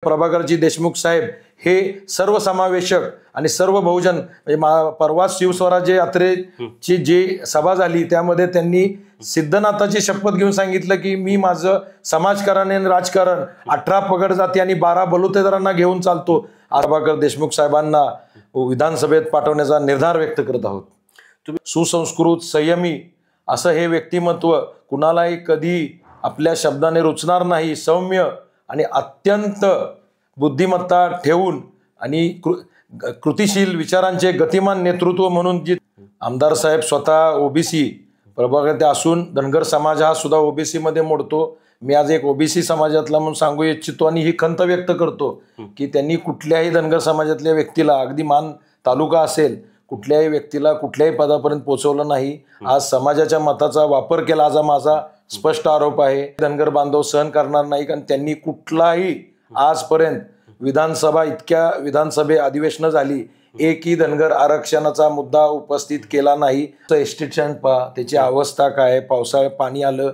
प्रभाकरजी देशमुख साहेब हे सर्वसमावेशक आणि सर्व बहुजन म्हणजे परवा शिवस्वराज्य यात्रेची जी सभा झाली त्यामध्ये त्यांनी सिद्धनाथाची शपथ घेऊन सांगितलं की मी माझं समाजकारण आणि राजकारण 18 पगड जाती आणि 12 बलुतेदारांना घेऊन चालतो. प्रभाकर देशमुख साहेबांना विधानसभेत पाठवण्याचा निर्धार व्यक्त करत आहोत. सुसंस्कृत संयमी असं हे व्यक्तिमत्व कुणालाही कधी आपल्या शब्दाने रुचणार नाही. सौम्य आणि अत्यंत बुद्धिमत्ता ठेवून आणि कृतिशील विचारांचे गतिमान नेतृत्व म्हणून जी आमदार साहेब स्वतः ओबीसी प्रभागात असून धनगर समाज हा सुद्धा ओबीसी मध्ये मोडतो. मी आज एक ओबीसी समाजातला म्हणून सांगू इच्छितो आणि ही खंत व्यक्त करतो की त्यांनी कुठल्याही धनगर समाजातल्या व्यक्तीला अगदी मान तालुका असेल कुठल्याही व्यक्तीला कुठल्याही पदापर्यंत पोहोचवलं नाही. आज समाजाच्या मताचा वापर केला असा माझा स्पष्ट आरोप आहे. धनगर बांधव सहन करणार नाही कारण त्यांनी कुठलाही आजपर्यंत इतक्या विधानसभे अधिवेशनं झाली एकही धनगर आरक्षणाचा मुद्दा उपस्थित केला नाही. एसटी स्टँड पहा त्याची अवस्था काय, पावसाळ्यात पाणी आलं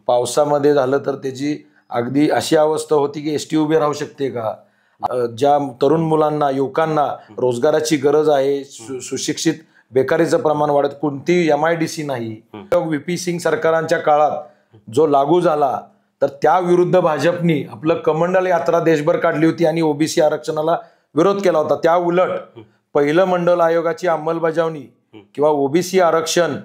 पावसामध्ये झालं तर त्याची अगदी अशी अवस्था होती की एसटी उभी राहू शकते का. ज्या तरुण मुलांना युवकांना रोजगाराची गरज आहे, सुशिक्षित बेकारीचं प्रमाण वाढत कोणती MIDC नाही. VP सिंग सरकारांच्या काळात जो लागू झाला तर त्या विरुद्ध भाजपनी आपलं कमंडल यात्रा देशभर काढली होती आणि ओबीसी आरक्षणाला विरोध केला होता. त्या उलट पहिलं मंडल आयोगाची अंमलबजावणी किंवा ओबीसी आरक्षण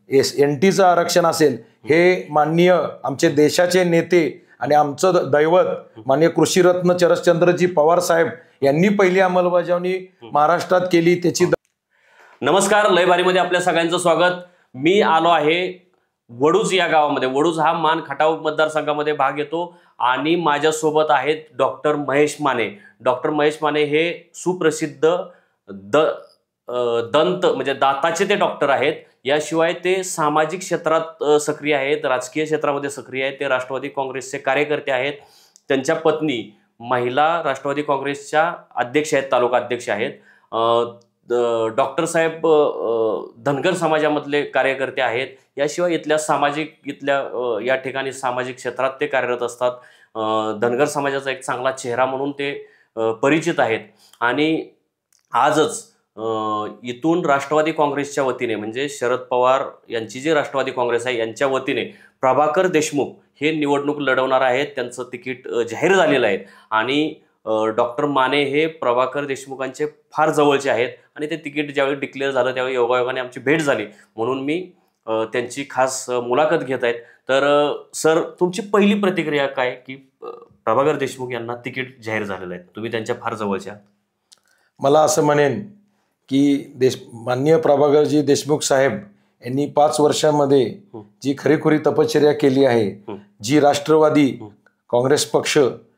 NTचं आरक्षण असेल हे माननीय आमचे देशाचे नेते आणि आमचं दैवत माननीय कृषीरत्न शरदचंद्रजी पवार साहेब यांनी पहिली अंमलबजावणी महाराष्ट्रात केली. त्याची नमस्कार, लय भारीमध्ये आपल्या सगळ्यांचं स्वागत. मी आलो आहे वडूज या गावामध्ये. वडूज हा मान खटाव मतदारसंघामध्ये भाग येतो आणि माझ्यासोबत आहेत डॉक्टर महेश माने. डॉक्टर महेश माने हे सुप्रसिद्ध दंत म्हणजे दाताचे ते डॉक्टर आहेत. याशिवाय ते सामाजिक क्षेत्रात सक्रिय आहेत, राजकीय क्षेत्रामध्ये सक्रिय आहेत. ते राष्ट्रवादी काँग्रेसचे कार्यकर्ते आहेत. त्यांच्या पत्नी महिला राष्ट्रवादी काँग्रेसच्या अध्यक्ष आहेत, तालुका अध्यक्ष आहेत. डॉक्टर साहेब धनगर समाजामधले कार्यकर्ते आहेत. याशिवाय इथल्या या ठिकाणी सामाजिक क्षेत्रात ते कार्यरत असतात. धनगर समाजाचा एक चांगला चेहरा म्हणून ते परिचित आहेत. आणि आजच इथून राष्ट्रवादी काँग्रेसच्या वतीने म्हणजे शरद पवार यांची जी राष्ट्रवादी काँग्रेस आहे यांच्या वतीने प्रभाकर देशमुख हे निवडणूक लढवणार आहेत. त्यांचं तिकीट जाहीर झालेलं आहे आणि डॉक्टर माने हे प्रभाकर देशमुखांचे फार जवळचे आहेत आणि ते तिकीट ज्यावेळी डिक्लेअर झालं त्यावेळी योगायोगाने आमची भेट झाली म्हणून मी त्यांची खास मुलाखत घेत आहेत. तर सर, तुमची पहिली प्रतिक्रिया काय की प्रभाकर देशमुख यांना तिकीट जाहीर झालेलं आहे, तुम्ही त्यांच्या फार जवळच्या? मला असं म्हणेन की माननीय प्रभाकरजी देशमुख साहेब यांनी 5 वर्षांमध्ये जी खरीखुरी तपश्चर्या केली आहे, जी राष्ट्रवादी काँग्रेस पक्ष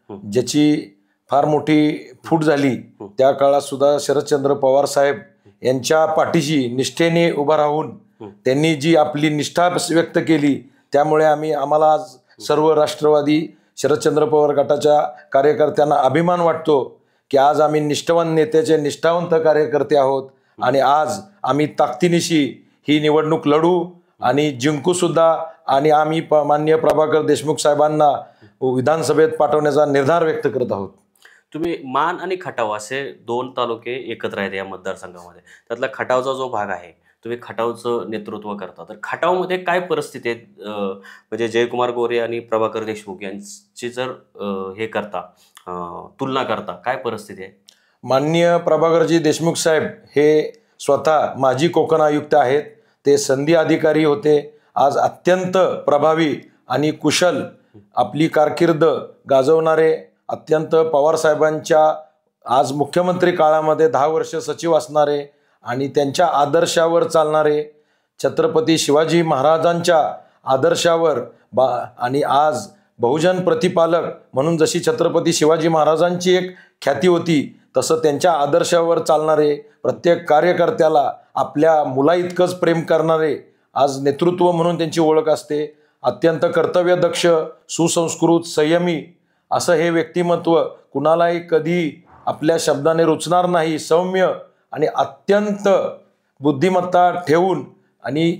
ज्याची फार मोठी फूट झाली त्या काळात सुद्धा शरदचंद्र पवार साहेब यांच्या पाठीशी निष्ठेने उभा राहून त्यांनी जी आपली निष्ठा व्यक्त केली त्यामुळे आम्हाला आज सर्व राष्ट्रवादी शरदचंद्र पवार गटाच्या कार्यकर्त्यांना अभिमान वाटतो की आज आम्ही निष्ठावान नेत्याचे निष्ठावंत कार्यकर्ते आहोत आणि आज आम्ही ताकदीनिशी ही निवडणूक लढू आणि जिंकू सुद्धा. आणि आम्ही माननीय प्रभाकर देशमुख साहेबांना विधानसभेत पाठवण्याचा निर्धार व्यक्त करत आहोत. तुम्ही मान आणि खटाव असे 2 तालुके एकत्र आहेत या मतदारसंघामध्ये. त्यातला खटावचा जो भाग आहे तुम्ही खटावचं नेतृत्व करता, तर खटावमध्ये काय परिस्थिती आहे? म्हणजे जयकुमार गोरे आणि प्रभाकर देशमुख यांची जर हे करता तुलना करता काय परिस्थिती आहे? माननीय प्रभाकरजी देशमुख साहेब हे स्वतः माजी कोकण आयुक्त आहेत. ते संधी अधिकारी होते. आज अत्यंत प्रभावी आणि कुशल आपली कारकीर्द गाजवणारे, अत्यंत पवारसाहेबांच्या आज मुख्यमंत्री काळामध्ये 10 वर्ष सचिव असणारे आणि त्यांच्या आदर्शावर चालणारे, छत्रपती शिवाजी महाराजांच्या आदर्शावर आणि आज बहुजन प्रतिपालक म्हणून जशी छत्रपती शिवाजी महाराजांची एक ख्याती होती तसं त्यांच्या आदर्शावर चालणारे, प्रत्येक कार्यकर्त्याला आपल्या मुलाइतकंच प्रेम करणारे आज नेतृत्व म्हणून त्यांची ओळख असते. अत्यंत कर्तव्यदक्ष, सुसंस्कृत, संयमी असं हे व्यक्तिमत्व कुणालाही कधी आपल्या शब्दाने रुचणार नाही. सौम्य आणि अत्यंत बुद्धिमत्ता ठेवून आणि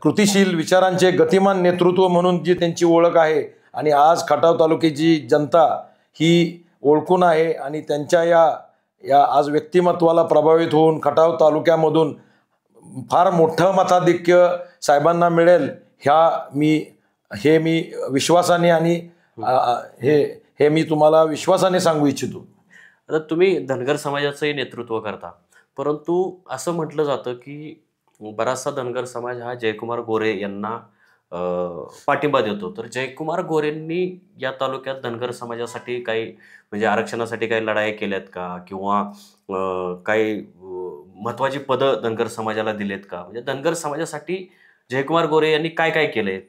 कृतिशील विचारांचे गतिमान नेतृत्व म्हणून जी त्यांची ओळख आहे आणि आज खटाव तालुक्याची जनता ही ओळखून आहे आणि त्यांच्या या या आज व्यक्तिमत्वाला प्रभावित होऊन खटाव तालुक्यामधून फार मोठं मताधिक्य साहेबांना मिळेल हे मी विश्वासाने आणि हे मी तुम्हाला विश्वासाने सांगू इच्छितो. आता तुम्ही धनगर समाजाचंही नेतृत्व करता, परंतु असं म्हटलं जातं की बराचसा धनगर समाज हा जयकुमार गोरे यांना पाठिंबा देतो. तर जयकुमार गोरेंनी या तालुक्यात धनगर समाजासाठी काही म्हणजे आरक्षणासाठी काही लढाई केल्यात का, किंवा काही महत्वाची पदं धनगर समाजाला दिलेत का? म्हणजे धनगर समाजासाठी जयकुमार गोरे यांनी काय काय केलंय?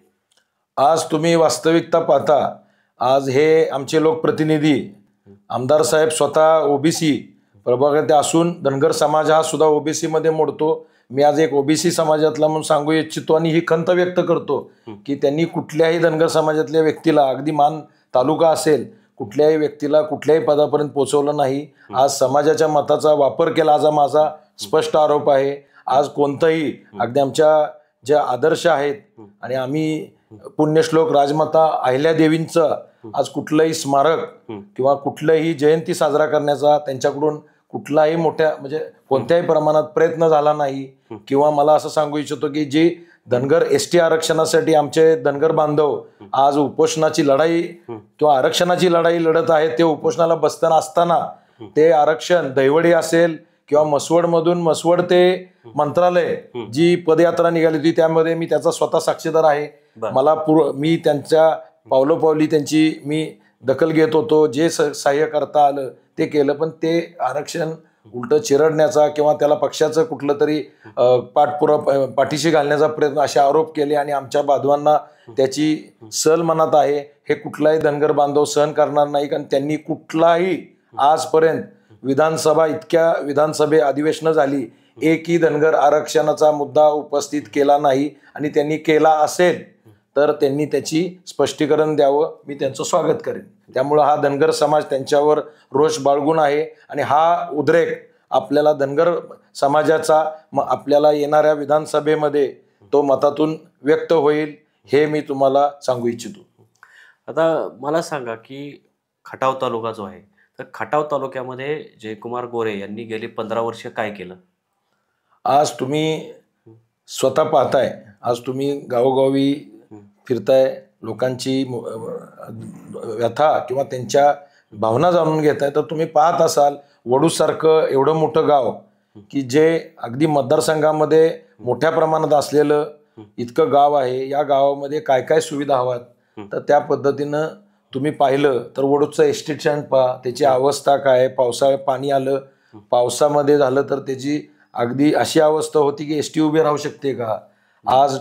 आज तुम्ही वास्तविकता पाहता, आज हे आमचे लोकप्रतिनिधी आमदार साहेब स्वतः ओबीसी प्रभागात असून धनगर समाज हा सुद्धा ओबीसी मध्ये मोडतो. मी आज एक ओबीसी समाजातला म्हणून सांगू इच्छितो आणि ही खंत व्यक्त करतो की त्यांनी कुठल्याही धनगर समाजातल्या व्यक्तीला, अगदी मान तालुका असेल, कुठल्याही व्यक्तीला कुठल्याही पदापर्यंत पोहोचवलं नाही. आज समाजाच्या मताचा वापर केला, आज माझा स्पष्ट आरोप आहे. आज कोणताही अगदी आमच्या ज्या आदर्श आहेत आणि आम्ही पुण्यश्लोक राजमाता अहिल्यादेवींचं आज कुठलंही स्मारक किंवा कुठलंही जयंती साजरा करण्याचा त्यांच्याकडून कुठलाही मोठ्या म्हणजे कोणत्याही प्रमाणात प्रयत्न झाला नाही. किंवा मला असं सांगू इच्छितो की जी धनगर एसटी आरक्षणासाठी आमचे धनगर बांधव आज उपोषणाची लढाई किंवा आरक्षणाची लढाई लढत आहेत, ते उपोषणाला बसताना असताना ते आरक्षण दैवडी असेल किंवा मसवड ते मंत्रालय जी पदयात्रा निघाली होती त्यामध्ये मी त्याचा स्वतः साक्षीदार आहे. मला मी त्यांच्या पावलोपावली त्यांची मी दखल घेत होतो. जे सहाय्य करता आलं ते केलं, पण ते आरक्षण उलट चिरडण्याचा किंवा त्याला पक्षाचं कुठलं तरी पाठीशी घालण्याचा प्रयत्न असे आरोप केले आणि आमच्या बांधवांना त्याची सल मनात आहे. हे कुठलाही धनगर बांधव सहन करणार नाही, कारण त्यांनी कुठलाही आजपर्यंत इतक्या विधानसभे अधिवेशनं झाली, एकही धनगर आरक्षणाचा मुद्दा उपस्थित केला नाही. आणि त्यांनी केला असेल तर त्यांनी त्याची स्पष्टीकरण द्यावं, मी त्यांचं स्वागत करेन. त्यामुळं हा धनगर समाज त्यांच्यावर रोष बाळगून आहे आणि हा उद्रेक आपल्याला धनगर समाजाचा आपल्याला येणाऱ्या विधानसभेमध्ये तो मतातून व्यक्त होईल, हे मी तुम्हाला सांगू इच्छितो. आता मला सांगा की खटाव तालुका जो आहे, तर खटाव तालुक्यामध्ये जयकुमार गोरे यांनी गेली 15 वर्ष काय केलं? आज तुम्ही स्वतः पाहताय, आज तुम्ही गावोगावी फिरताय, लोकांची व्यथा किंवा त्यांच्या भावना जाणून घेताय, तर तुम्ही पाहत असाल वडूसारखं एवढं मोठं गाव की जे अगदी मतदारसंघामध्ये मोठ्या प्रमाणात असलेलं इतकं गाव आहे. या गावामध्ये काय काय सुविधा हव्यात, तर त्या पद्धतीनं तुम्ही पाहिलं तर वडूचं एसटी स्टँड पहा, त्याची अवस्था काय. पावसाळ्यात पाणी आलं, पावसामध्ये झालं तर त्याची अगदी अशी अवस्था होती की एसटी उभी राहू शकते का. आज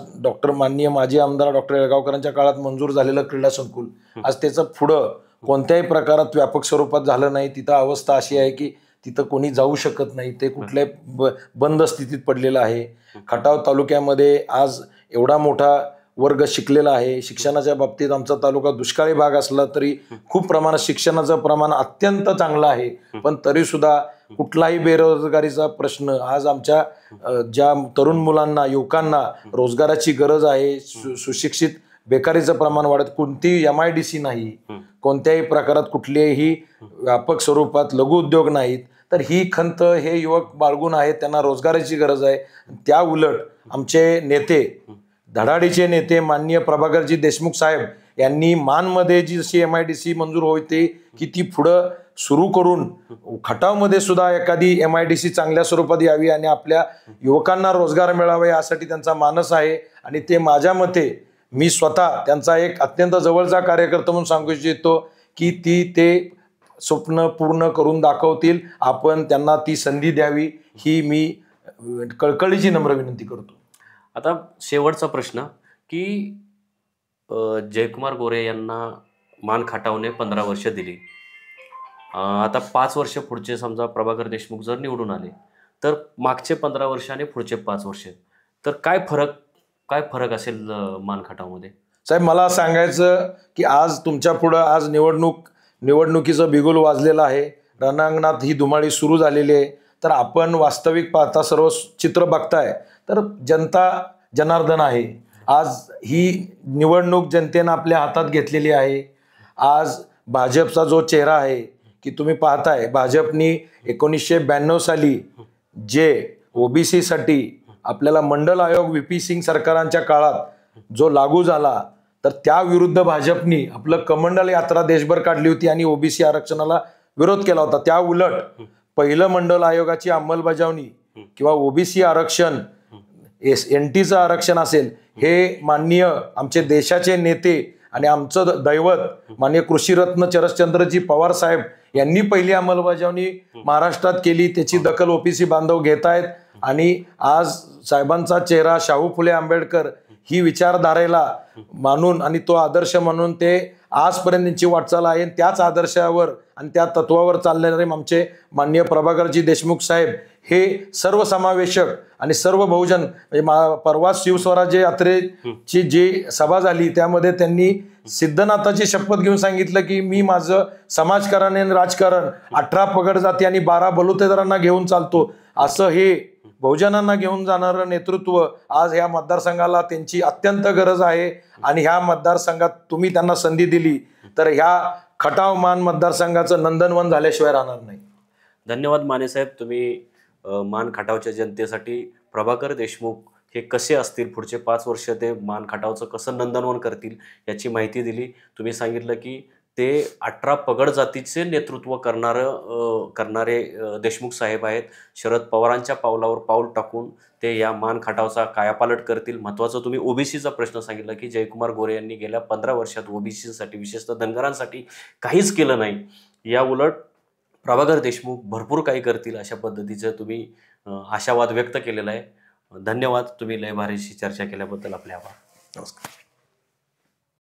माननीय माजी आमदार डॉक्टर येळगावकरांच्या काळात मंजूर झालेलं क्रीडा संकुल आज त्याचं पुढं कोणत्याही प्रकारात व्यापक स्वरूपात झालं नाही. तिथं अवस्था अशी आहे की तिथं कोणी जाऊ शकत नाही, ते कुठल्याही बंद स्थितीत पडलेलं आहे. खटाव तालुक्यामध्ये आज एवढा मोठा वर्ग शिकलेला आहे. शिक्षणाच्या बाबतीत आमचा तालुका दुष्काळी भाग असला तरी खूप प्रमाणात शिक्षणाचं प्रमाण अत्यंत चांगलं आहे. पण तरी सुद्धा कुठलाही बेरोजगारीचा प्रश्न आज आमच्या ज्या तरुण मुलांना, युवकांना रोजगाराची गरज आहे. सुशिक्षित बेकारीचं प्रमाण वाढत, कोणतीही MIDC नाही, कोणत्याही प्रकारात कुठलेही व्यापक स्वरूपात लघु उद्योग नाहीत. तर ही खंत हे युवक बाळगून आहेत, त्यांना रोजगाराची गरज आहे. त्या उलट आमचे नेते, धडाडीचे नेते माननीय प्रभाकरजी देशमुख साहेब यांनी मानमध्ये जी जशी MIDC मंजूर होते की ती पुढं सुरू करून खटावमध्ये सुद्धा एखादी MIDC चांगल्या स्वरूपात यावी आणि आपल्या युवकांना रोजगार मिळावा यासाठी त्यांचा मानस आहे. आणि ते माझ्या मते मी स्वतः त्यांचा एक अत्यंत जवळचा कार्यकर्ता म्हणून सांगू इच्छितो की ते स्वप्न पूर्ण करून दाखवतील. आपण त्यांना ती संधी द्यावी ही मी कळकळीची नम्र विनंती करतो. आता शेवटचा प्रश्न की जयकुमार गोरे यांना मान खटावने 15 वर्ष दिली. आता 5 वर्ष पुढचे समजा प्रभाकर देशमुख जर निवडून आले तर मागचे 15 वर्ष आणि पुढचे 5 वर्ष, तर काय फरक असेल मान खटावमध्ये? साहेब मला सांगायचं की आज तुमच्या पुढं आज निवडणुकीचं बिगुल वाजलेलं आहे. रणांगणात ही धुमाळी सुरू झालेली आहे. तर आपण वास्तविक पाहता सर्व चित्र बघताय तर जनता जनार्दन आहे. आज ही निवडणूक जनतेनं आपल्या हातात घेतलेली आहे. आज भाजपचा जो चेहरा आहे की तुम्ही पाहताय भाजपनी 1992 साली जे ओबीसी साठी आपल्याला मंडल आयोग व्हीपी सिंग सरकारांच्या काळात जो लागू झाला, तर त्या विरुद्ध भाजपनी आपलं कमंडल यात्रा देशभर काढली होती आणि ओबीसी आरक्षणाला विरोध केला होता. त्या उलट पहिलं मंडल आयोगाची अंमलबजावणी किंवा ओबीसी आरक्षण, एनटीचं आरक्षण असेल, हे माननीय आमचे देशाचे नेते आणि आमचं दैवत माननीय कृषीरत्न शरदचंद्रजी पवार साहेब यांनी पहिली अंमलबजावणी महाराष्ट्रात केली. त्याची दखल ओबीसी बांधव घेत आहेत आणि आज साहेबांचा चेहरा शाहू फुले आंबेडकर ही विचारधारेला मानून आणि तो आदर्श म्हणून ते आजपर्यंत त्यांची वाटचाल आहे. त्याच आदर्शावर आणि त्या तत्वावर चालणारे आमचे माननीय प्रभाकरजी देशमुख साहेब हे सर्वसमावेशक आणि सर्व बहुजन, म्हणजे परवा शिवस्वराज्य यात्रेची जी सभा झाली त्यामध्ये त्यांनी सिद्धनाथाची शपथ घेऊन सांगितलं की मी माझं समाजकारण आणि राजकारण 18 पगड जाती आणि 12 बलुतेदारांना घेऊन चालतो. असं हे बहुजनांना घेऊन जाणारं नेतृत्व आज ह्या मतदारसंघाला त्यांची अत्यंत गरज आहे. आणि ह्या मतदारसंघात तुम्ही त्यांना संधी दिली तर ह्या खटाव मान मतदारसंघाचं नंदनवन झाल्याशिवाय राहणार नाही. धन्यवाद माने साहेब. तुम्ही मान खटावच्या जनतेसाठी प्रभाकर देशमुख हे कसे असतील, पुढचे 5 वर्ष ते मान खटावचं कसं नंदनवन करतील याची माहिती दिली. तुम्ही सांगितलं की ते 18 पगड जातीचे नेतृत्व करणारे देशमुख साहेब आहेत. शरद पवारांच्या पावलावर पाऊल टाकून ते या मान खटावचा कायापालट करतील. महत्त्वाचं तुम्ही ओबीसीचा प्रश्न सांगितला की जयकुमार गोरे यांनी गेल्या 15 वर्षात ओबीसीसाठी, विशेषतः धनगरांसाठी काहीच केलं नाही. या उलट प्रभाकर देशमुख भरपूर काही करतील अशा पद्धतीचं तुम्ही आशावाद व्यक्त केलेला आहे. धन्यवाद. तुम्ही लय भारीशी चर्चा केल्याबद्दल आपले आभार. नमस्कार.